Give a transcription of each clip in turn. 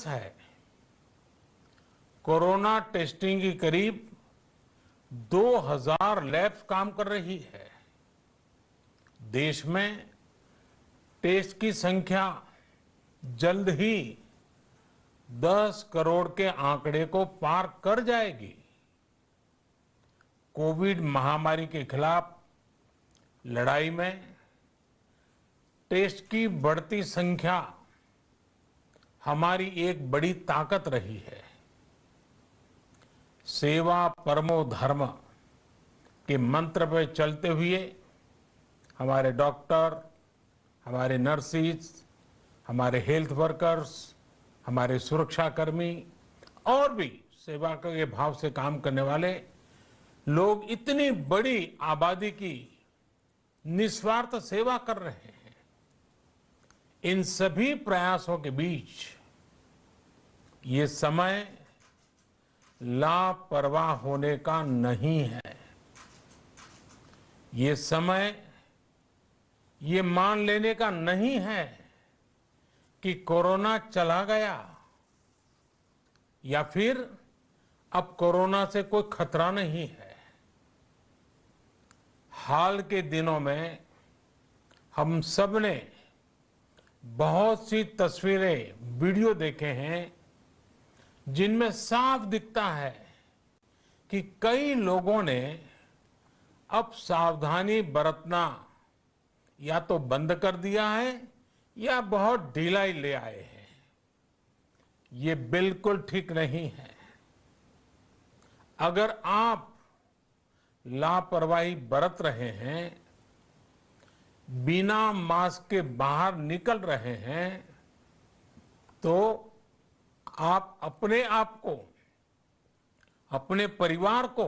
प्रयास है। Corona testing की करीब 2000 लैब्स काम कर रही है। देश में टेस्ट की संख्या जल्द ही 10 करोड़ के आंकड़े को पार कर जाएगी। कोविड महामारी के खिलाफ लड़ाई में टेस्ट की बढ़ती संख्या हमारी एक बड़ी ताकत रही है। सेवा परमो धर्म के मंत्र पर चलते हुए हमारे डॉक्टर, हमारे नर्सिस, हमारे हेल्थ वर्कर्स, हमारे सुरक्षाकर्मी और भी सेवा के भाव से काम करने वाले लोग इतनी बड़ी आबादी की निस्वार्थ सेवा कर रहे हैं। इन सभी प्रयासों के बीच ये समय लापरवाह होने का नहीं है। ये समय ये मान लेने का नहीं है कि कोरोना चला गया या फिर अब कोरोना से कोई खतरा नहीं है। हाल के दिनों में हम सब ने बहुत सी तस्वीरें, वीडियो देखे हैं जिनमें साफ दिखता है कि कई लोगों ने अब सावधानी बरतना या तो बंद कर दिया है या बहुत ढिलाई ले आए हैं। ये बिल्कुल ठीक नहीं है। अगर आप लापरवाही बरत रहे हैं, बिना मास्क के बाहर निकल रहे हैं, तो आप अपने आप को, अपने परिवार को,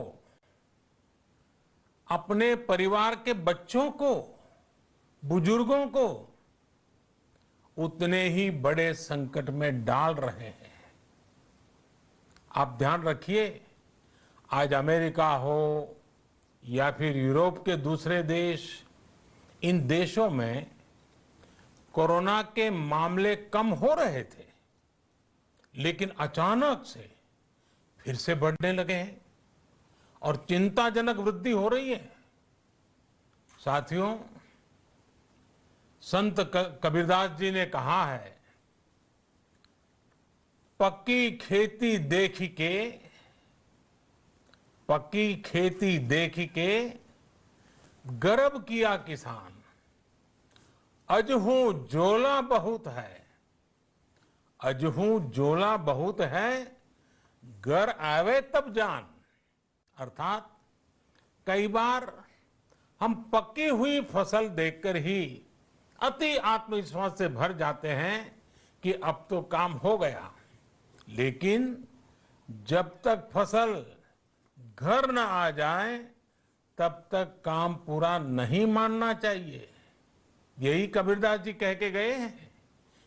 अपने परिवार के बच्चों को, बुजुर्गों को उतने ही बड़े संकट में डाल रहे हैं। आप ध्यान रखिए, आज अमेरिका हो या फिर यूरोप के दूसरे देश, इन देशों में कोरोना के मामले कम हो रहे थे, लेकिन अचानक से फिर से बढ़ने लगे हैं और चिंताजनक वृद्धि हो रही है। साथियों, संत कबीरदास जी ने कहा है, पक्की खेती देख के, पक्की खेती देख के गर्व किया किसान, अजहू जोला बहुत है, अजहू जोला बहुत है, घर आवे तब जान। अर्थात कई बार हम पक्की हुई फसल देखकर ही अति आत्मविश्वास से भर जाते हैं कि अब तो काम हो गया, लेकिन जब तक फसल घर न आ जाए तब तक काम पूरा नहीं मानना चाहिए। यही कबीरदास जी कह के गए हैं।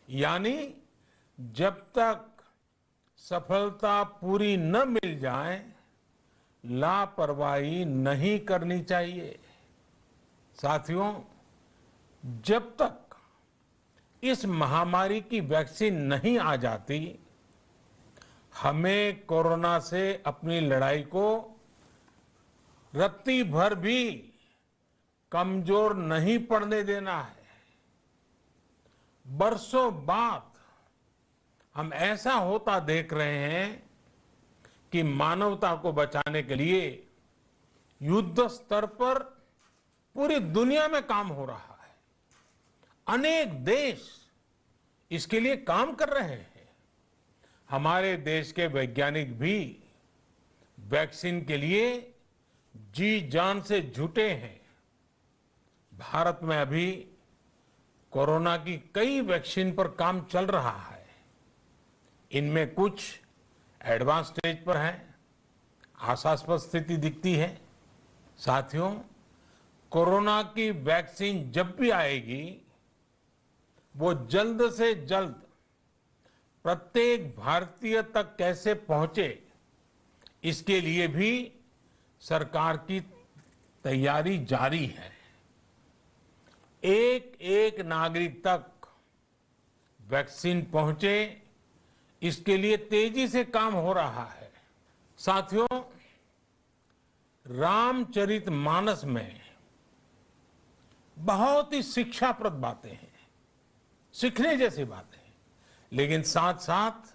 यानी जब तक सफलता पूरी न मिल जाए, लापरवाही नहीं करनी चाहिए। साथियों, जब तक इस महामारी की वैक्सीन नहीं आ जाती, हमें कोरोना से अपनी लड़ाई को रत्ती भर भी कमजोर नहीं पड़ने देना है। बरसों बाद हम ऐसा होता देख रहे हैं कि मानवता को बचाने के लिए युद्ध स्तर पर पूरी दुनिया में काम हो रहा है। अनेक देश इसके लिए काम कर रहे हैं। हमारे देश के वैज्ञानिक भी वैक्सीन के लिए जी जान से जुटे हैं। भारत में अभी कोरोना की कई वैक्सीन पर काम चल रहा है। इनमें कुछ एडवांस स्टेज पर है, आशास्पद स्थिति दिखती है। साथियों, कोरोना की वैक्सीन जब भी आएगी, वो जल्द से जल्द प्रत्येक भारतीय तक कैसे पहुंचे, इसके लिए भी सरकार की तैयारी जारी है। एक एक नागरिक तक वैक्सीन पहुंचे, इसके लिए तेजी से काम हो रहा है। साथियों, रामचरितमानस में बहुत ही शिक्षाप्रद बातें हैं, सीखने जैसी बातें हैं, लेकिन साथ साथ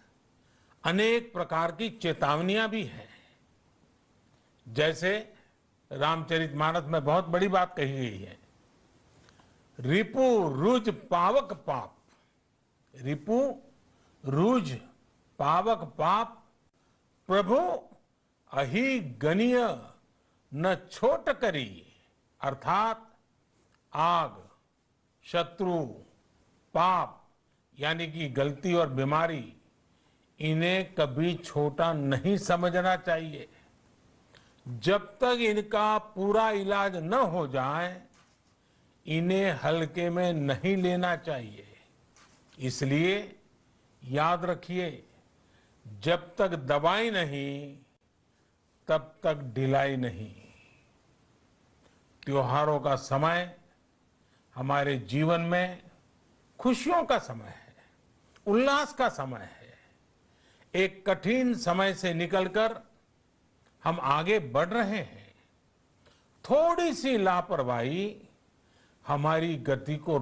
अनेक प्रकार की चेतावनियां भी हैं। जैसे रामचरितमानस में बहुत बड़ी बात कही गई है, रिपु रुज पावक पाप। रिपु रुज पावक पाप प्रभु अहि गनीय न छोट करी। अर्थात आग, शत्रु, पाप यानी कि गलती और बीमारी, इन्हें कभी छोटा नहीं समझना चाहिए। जब तक इनका पूरा इलाज न हो जाए, इन्हें हल्के में नहीं लेना चाहिए। इसलिए याद रखिए, जब तक दवाई नहीं तब तक ढिलाई नहीं। त्योहारों का समय हमारे जीवन में खुशियों का समय है, उल्लास का समय है। एक कठिन समय से निकलकर हम आगे बढ़ रहे हैं। थोड़ी सी लापरवाही हमारी गति को